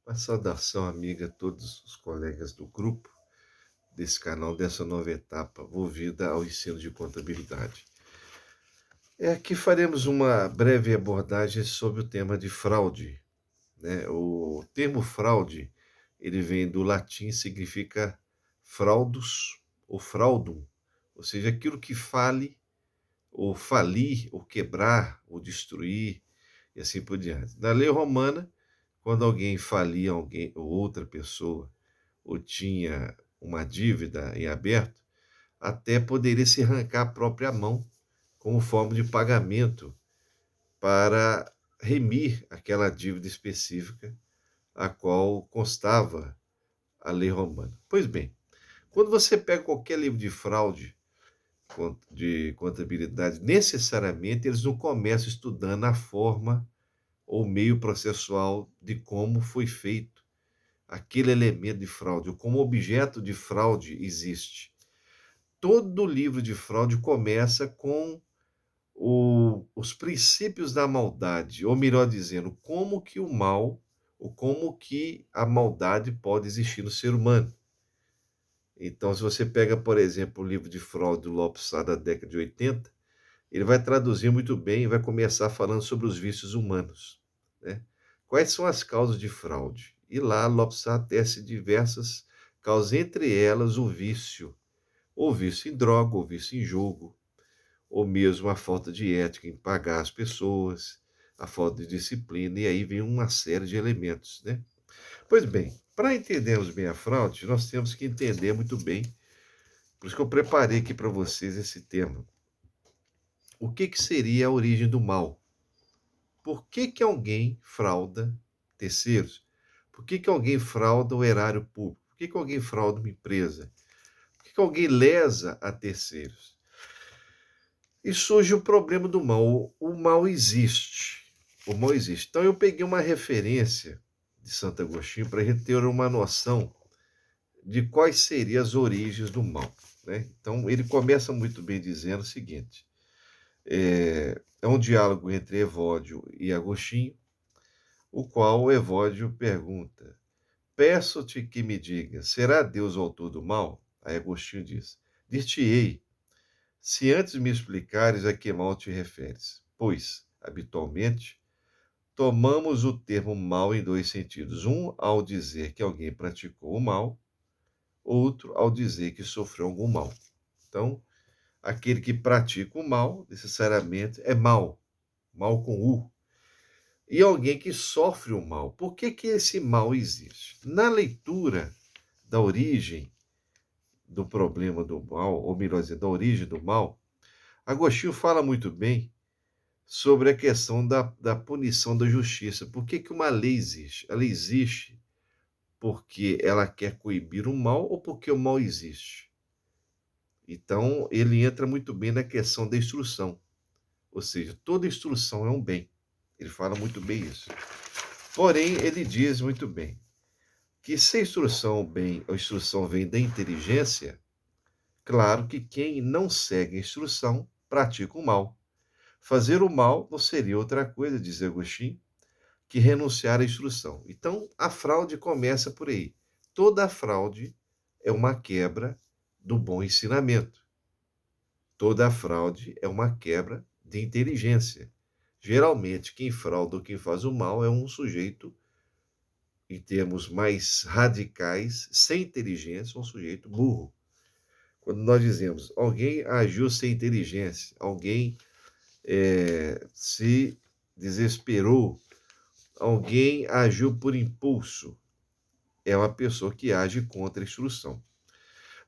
Uma saudação amiga a todos os colegas do grupo desse canal, dessa nova etapa volvida ao ensino de contabilidade. Aqui faremos uma breve abordagem sobre o tema de fraude, né? O termo fraude, ele vem do latim, significa fraudus ou fraudum, ou seja, aquilo que fale, ou falir, ou quebrar, ou destruir, e assim por diante. Na lei romana, quando alguém falia alguém ou outra pessoa, ou tinha uma dívida em aberto, até poderia se arrancar a própria mão como forma de pagamento para remir aquela dívida específica a qual constava a lei romana. Pois bem, quando você pega qualquer livro de fraude, de contabilidade, necessariamente eles não começam estudando a forma ou meio processual de como foi feito aquele elemento de fraude, ou como objeto de fraude existe. Todo livro de fraude começa com os princípios da maldade, ou melhor dizendo, como que o mal, ou como que a maldade pode existir no ser humano. Então, se você pega, por exemplo, o livro de fraude do Lopes Sá da década de 80, ele vai traduzir muito bem e vai começar falando sobre os vícios humanos, né? Quais são as causas de fraude? E lá Lopes Sá tece diversas causas, entre elas o vício em droga, o vício em jogo, ou mesmo a falta de ética em pagar as pessoas, a falta de disciplina, e aí vem uma série de elementos, né? Pois bem, para entendermos bem a fraude, nós temos que entender muito bem, por isso que eu preparei aqui para vocês esse tema. O que, que seria a origem do mal? Por que, que alguém frauda terceiros? Por que, que alguém frauda o erário público? Por que, que alguém frauda uma empresa? Por que, que alguém lesa a terceiros? E surge o problema do mal. O mal existe. O mal existe. Então eu peguei uma referência de Santo Agostinho para a gente ter uma noção de quais seriam as origens do mal, né? Então ele começa muito bem dizendo o seguinte: é um diálogo entre Evódio e Agostinho, o qual Evódio pergunta: peço-te que me digas, será Deus o autor do mal? Aí Agostinho diz: dir-te-ei, se antes me explicares a que mal te referes, pois, habitualmente, tomamos o termo mal em dois sentidos. Um, ao dizer que alguém praticou o mal, outro, ao dizer que sofreu algum mal. Então, aquele que pratica o mal, necessariamente, é mal, mal com U. E alguém que sofre o mal. Por que, que esse mal existe? Na leitura da origem do problema do mal, ou melhor dizendo, da origem do mal, Agostinho fala muito bem sobre a questão da punição da justiça. Por que, que uma lei existe? Ela existe porque ela quer coibir o mal ou porque o mal existe? Então, ele entra muito bem na questão da instrução. Ou seja, toda instrução é um bem. Ele fala muito bem isso. Porém, ele diz muito bem que se a instrução vem da inteligência, claro que quem não segue a instrução pratica o mal. Fazer o mal não seria outra coisa, diz Agostinho, que renunciar à instrução. Então, a fraude começa por aí. Toda fraude é uma quebra do bom ensinamento. Toda fraude é uma quebra de inteligência. Geralmente, quem frauda ou quem faz o mal é um sujeito, em termos mais radicais, sem inteligência, um sujeito burro. Quando nós dizemos alguém agiu sem inteligência, alguém se desesperou, alguém agiu por impulso, é uma pessoa que age contra a instrução.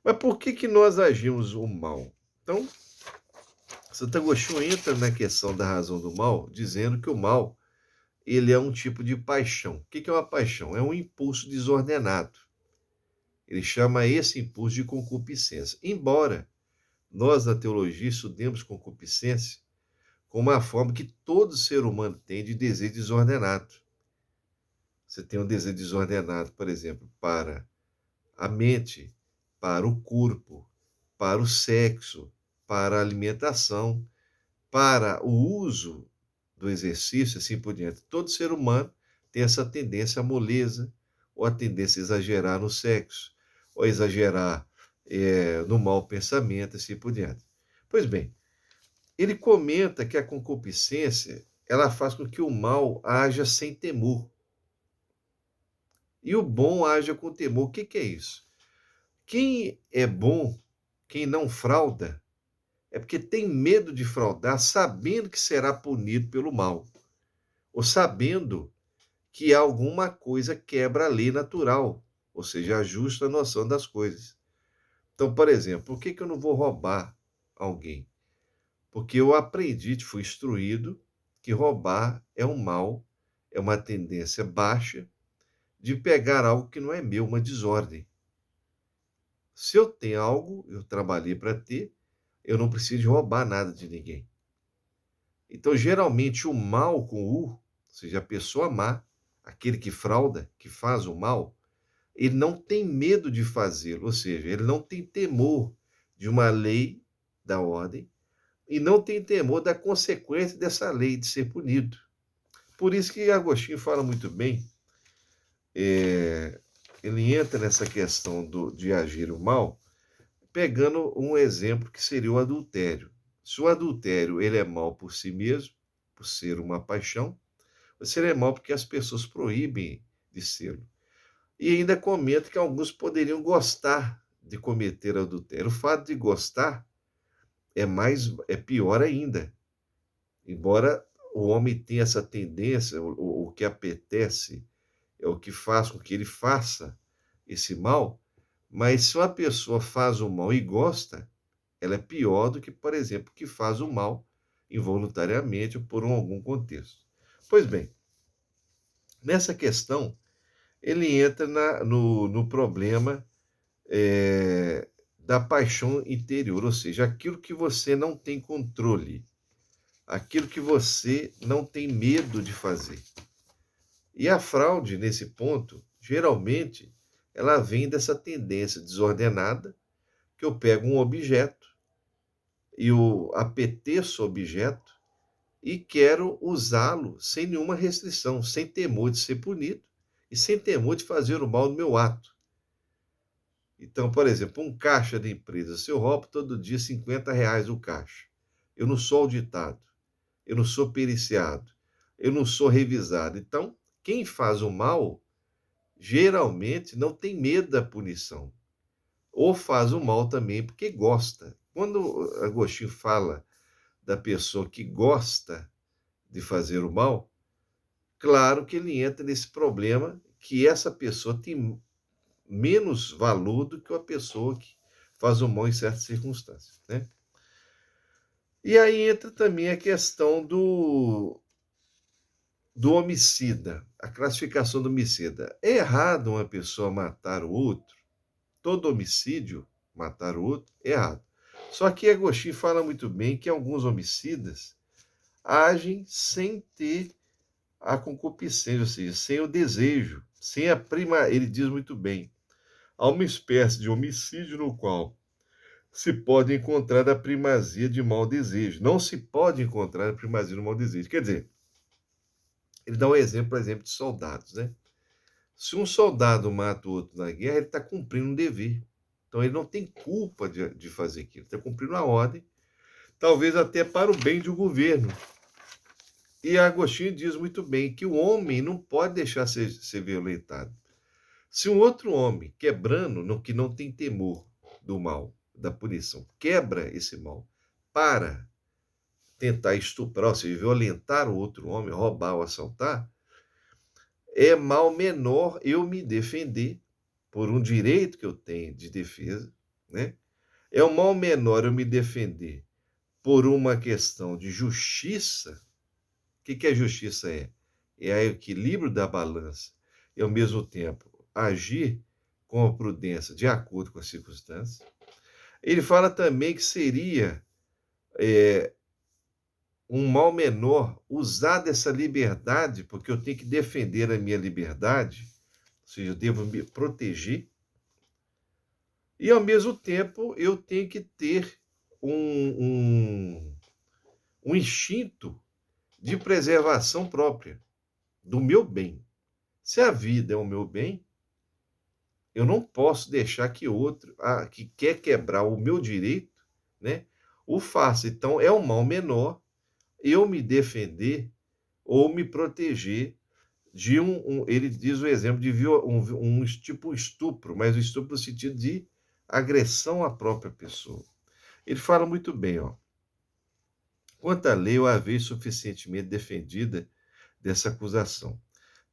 Mas por que, que nós agimos o mal? Então, Santo Agostinho entra na questão da razão do mal, dizendo que o mal ele é um tipo de paixão. O que, que é uma paixão? É um impulso desordenado. Ele chama esse impulso de concupiscência. Embora nós, na teologia, estudemos concupiscência como uma forma que todo ser humano tem de desejo desordenado. Você tem um desejo desordenado, por exemplo, para a mente, para o corpo, para o sexo, para a alimentação, para o uso do exercício, assim por diante. Todo ser humano tem essa tendência à moleza, ou a tendência a exagerar no sexo, ou a exagerar no mau pensamento, assim por diante. Pois bem, ele comenta que a concupiscência ela faz com que o mal haja sem temor. E o bom haja com temor. O que, que é isso? Quem é bom, quem não frauda, é porque tem medo de fraudar, sabendo que será punido pelo mal, ou sabendo que alguma coisa quebra a lei natural, ou seja, a justa noção das coisas. Então, por exemplo, por que, que eu não vou roubar alguém? Porque eu aprendi, fui instruído, que roubar é um mal, é uma tendência baixa de pegar algo que não é meu, uma desordem. Se eu tenho algo, eu trabalhei para ter, eu não preciso de roubar nada de ninguém. Então, geralmente, o mal com U, ou seja, a pessoa má, aquele que frauda, que faz o mal, ele não tem medo de fazê-lo, ou seja, ele não tem temor de uma lei da ordem e não tem temor da consequência dessa lei de ser punido. Por isso que Agostinho fala muito bem, ele entra nessa questão de agir o mal, pegando um exemplo que seria o adultério. Se o adultério ele é mal por si mesmo, por ser uma paixão, ou se ele é mal porque as pessoas proíbem de ser. E ainda comenta que alguns poderiam gostar de cometer adultério. O fato de gostar é pior ainda. Embora o homem tenha essa tendência, o que apetece é o que faz com que ele faça esse mal, mas se uma pessoa faz o mal e gosta, ela é pior do que, por exemplo, que faz o mal involuntariamente ou por algum contexto. Pois bem, nessa questão, ele entra no problema da paixão interior, ou seja, aquilo que você não tem controle, aquilo que você não tem medo de fazer. E a fraude, nesse ponto, geralmente, ela vem dessa tendência desordenada, que eu pego um objeto e o apeteço o objeto e quero usá-lo sem nenhuma restrição, sem temor de ser punido e sem temor de fazer o mal no meu ato. Então, por exemplo, um caixa de empresa, se eu roubo todo dia R$ 50 o caixa, eu não sou auditado, eu não sou periciado, eu não sou revisado. Então, quem faz o mal, geralmente não tem medo da punição, ou faz o mal também porque gosta. Quando Agostinho fala da pessoa que gosta de fazer o mal, claro que ele entra nesse problema que essa pessoa tem menos valor do que a pessoa que faz o mal em certas circunstâncias, né? E aí entra também a questão do homicida, a classificação do homicida. É errado uma pessoa matar o outro? Todo homicídio, matar o outro, é errado. Só que Agostinho fala muito bem que alguns homicidas agem sem ter a concupiscência, ou seja, sem o desejo, sem a prima. Ele diz muito bem, há uma espécie de homicídio no qual se pode encontrar a primazia de mau desejo. Não se pode encontrar a primazia do mau desejo. Quer dizer, ele dá um exemplo, por exemplo, de soldados, né? Se um soldado mata o outro na guerra, ele está cumprindo um dever. Então, ele não tem culpa de fazer aquilo. Está cumprindo a ordem, talvez até para o bem de um governo. E Agostinho diz muito bem que o homem não pode deixar ser violentado. Se um outro homem, quebrando, que não tem temor do mal, da punição, quebra esse mal para tentar estuprar, ou seja, violentar o outro homem, roubar ou assaltar, é mal menor eu me defender por um direito que eu tenho de defesa, né? É um mal menor eu me defender por uma questão de justiça. O que a justiça é? É o equilíbrio da balança e, ao mesmo tempo, agir com a prudência de acordo com as circunstâncias. Ele fala também que seria um mal menor usar dessa liberdade, porque eu tenho que defender a minha liberdade, ou seja, eu devo me proteger, e, ao mesmo tempo, eu tenho que ter um instinto de preservação própria do meu bem. Se a vida é o meu bem, Eu não posso deixar que outro, que quer quebrar o meu direito, né, o faça. Então é um mal menor eu me defender ou me proteger de ele diz o exemplo de tipo estupro, mas o estupro no sentido de agressão à própria pessoa. Ele fala muito bem, ó. Quanto à lei, eu a vejo suficientemente defendida dessa acusação,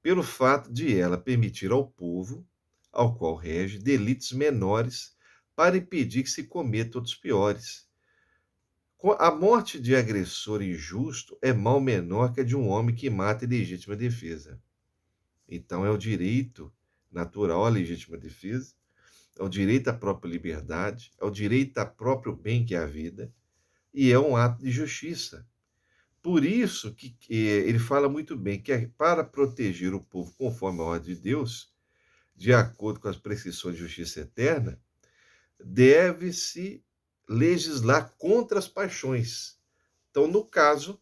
pelo fato de ela permitir ao povo, ao qual rege, delitos menores para impedir que se cometa outros piores. A morte de agressor injusto é mal menor que a de um homem que mata em legítima defesa. Então, é o direito natural à legítima defesa, é o direito à própria liberdade, é o direito ao próprio bem que é a vida, e é um ato de justiça. Por isso que ele fala muito bem que para proteger o povo conforme a ordem de Deus, de acordo com as prescrições de justiça eterna, deve-se legislar contra as paixões. Então, no caso,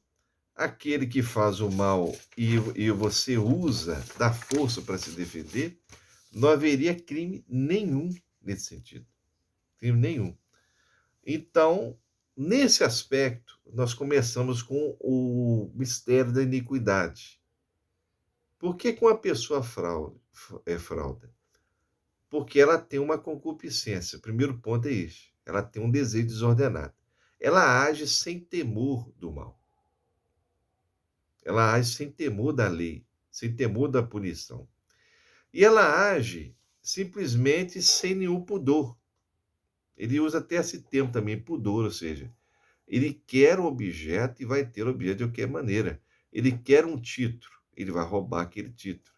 aquele que faz o mal e você usa da força para se defender, não haveria crime nenhum nesse sentido. Crime nenhum. Então, nesse aspecto, nós começamos com o mistério da iniquidade. Por que uma pessoa frauda? Porque ela tem uma concupiscência. O primeiro ponto é este. Ela tem um desejo desordenado. Ela age sem temor do mal. Ela age sem temor da lei, sem temor da punição. E ela age simplesmente sem nenhum pudor. Ele usa até esse termo também, pudor, ou seja, ele quer o objeto e vai ter o objeto de qualquer maneira. Ele quer um título, ele vai roubar aquele título.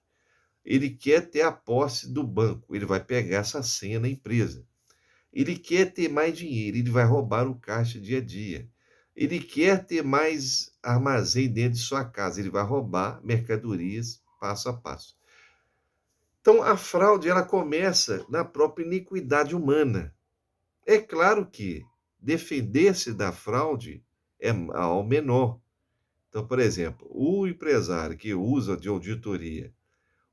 Ele quer ter a posse do banco, ele vai pegar essa senha na empresa. Ele quer ter mais dinheiro, ele vai roubar o caixa dia a dia. Ele quer ter mais armazém dentro de sua casa, ele vai roubar mercadorias passo a passo. Então, a fraude ela começa na própria iniquidade humana. É claro que defender-se da fraude é mal menor. Então, por exemplo, o empresário que usa de auditoria,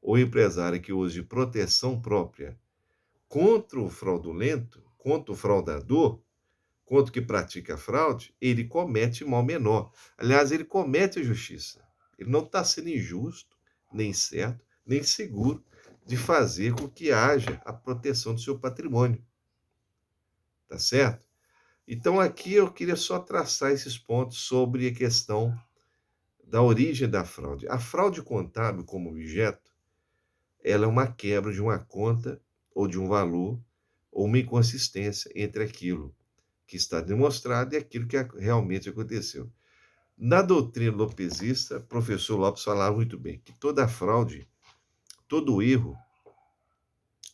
ou o empresário que usa de proteção própria contra o fraudulento, contra o fraudador, contra o que pratica fraude, ele comete mal menor. Aliás, ele comete a justiça. Ele não está sendo injusto, nem certo, nem seguro de fazer com que haja a proteção do seu patrimônio. Tá certo? Então, aqui eu queria só traçar esses pontos sobre a questão da origem da fraude. A fraude contábil, como objeto, ela é uma quebra de uma conta ou de um valor ou uma inconsistência entre aquilo que está demonstrado e aquilo que realmente aconteceu. Na doutrina lopesista, o professor Lopes falava muito bem que toda fraude, todo erro,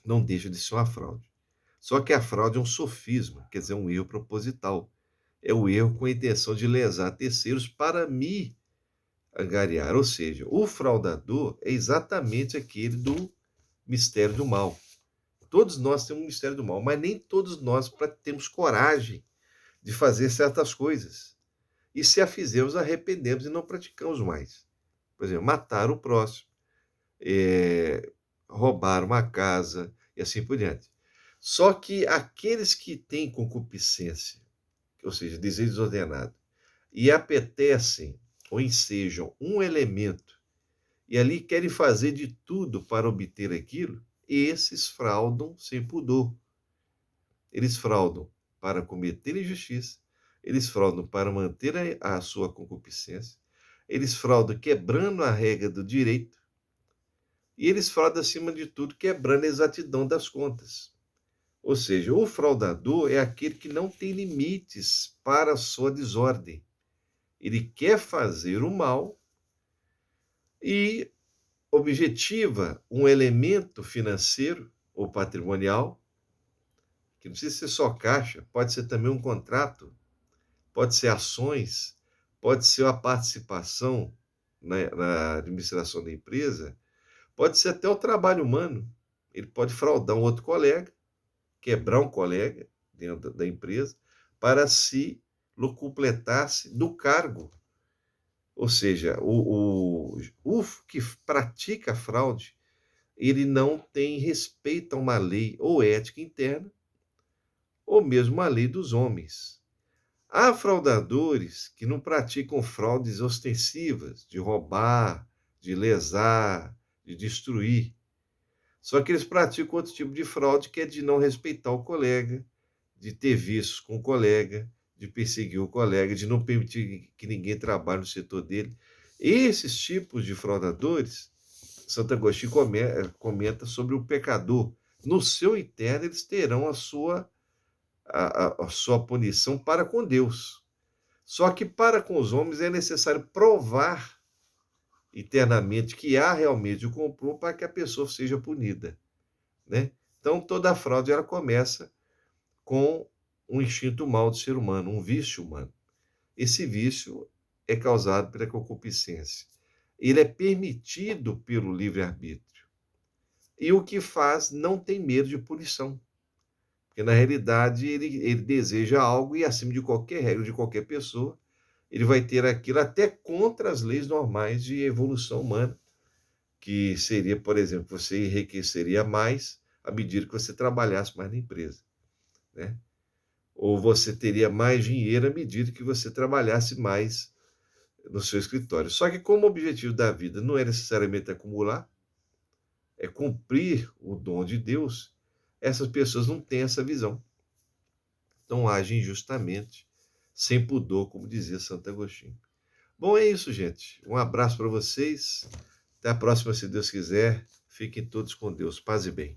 não deixa de ser uma fraude. Só que a fraude é um sofisma, quer dizer, um erro proposital. É o erro com a intenção de lesar terceiros para me angariar. Ou seja, o fraudador é exatamente aquele do mistério do mal. Todos nós temos um mistério do mal, mas nem todos nós temos coragem de fazer certas coisas. E se a fizermos, arrependemos e não praticamos mais. Por exemplo, matar o próximo, roubar uma casa e assim por diante. Só que aqueles que têm concupiscência, ou seja, desejo desordenado, e apetecem ou ensejam um elemento e ali querem fazer de tudo para obter aquilo, esses fraudam sem pudor. Eles fraudam para cometer injustiça, eles fraudam para manter a sua concupiscência, eles fraudam quebrando a regra do direito, e eles fraudam, acima de tudo, quebrando a exatidão das contas. Ou seja, o fraudador é aquele que não tem limites para a sua desordem. Ele quer fazer o mal e objetiva um elemento financeiro ou patrimonial, que não precisa ser só caixa, pode ser também um contrato, pode ser ações, pode ser a participação na administração da empresa, pode ser até o trabalho humano. Ele pode fraudar um outro colega, quebrar um colega dentro da empresa, para se locupletar-se do cargo. Ou seja, o que pratica a fraude, ele não tem respeito a uma lei ou ética interna, ou mesmo a lei dos homens. Há fraudadores que não praticam fraudes ostensivas, de roubar, de lesar, de destruir. Só que eles praticam outro tipo de fraude, que é de não respeitar o colega, de ter vícios com o colega, de perseguir o colega, de não permitir que ninguém trabalhe no setor dele. Esses tipos de fraudadores, Santo Agostinho comenta sobre o pecador. No seu interno, eles terão a sua punição para com Deus. Só que para com os homens é necessário provar internamente que há realmente o complô para que a pessoa seja punida, né? Então, toda a fraude ela começa com um instinto mau do ser humano, um vício humano. Esse vício é causado pela concupiscência. Ele é permitido pelo livre-arbítrio. E o que faz não tem medo de punição. Porque, na realidade, ele deseja algo e, acima de qualquer regra, de qualquer pessoa, ele vai ter aquilo até contra as leis normais de evolução humana, que seria, por exemplo, você enriqueceria mais à medida que você trabalhasse mais na empresa, né? Ou você teria mais dinheiro à medida que você trabalhasse mais no seu escritório. Só que como o objetivo da vida não é necessariamente acumular, é cumprir o dom de Deus, essas pessoas não têm essa visão. Então agem injustamente, sem pudor, como dizia Santo Agostinho. Bom, é isso, gente. Um abraço para vocês. Até a próxima, se Deus quiser. Fiquem todos com Deus. Paz e bem.